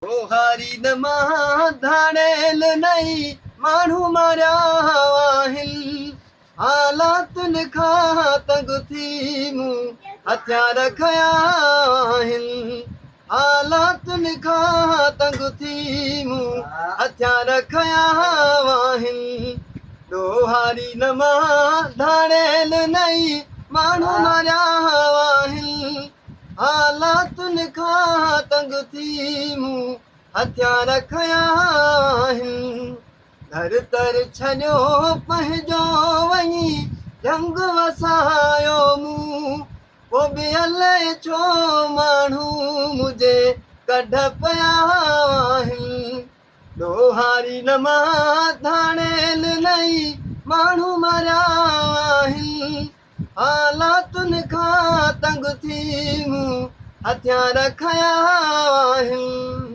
हारी न मां धाणेल नहीं माण्हू मारिया आहिनि हालातुनि खां तंग थी मूं हथियार खया आहिनि हालातुनि खां तंग थी मूं हथियार खया आहिनि हारी न मां धाणेल नहीं माण्हू मारिया आहिनि हालातुनि खां तंग थी मूं हथियार खया आहिनि घर तर छॾियो पंहिंजो वञी जंग वसायो मूं पोइ बि अलाए छो माण्हू मुंहिंजे कढ पिया आहिनि ॾोहारी न मां धाणेल नहीं माण्हू मारिया आहिनि हालातुनि खां तंग थी मूं हथियार खया आहिनि।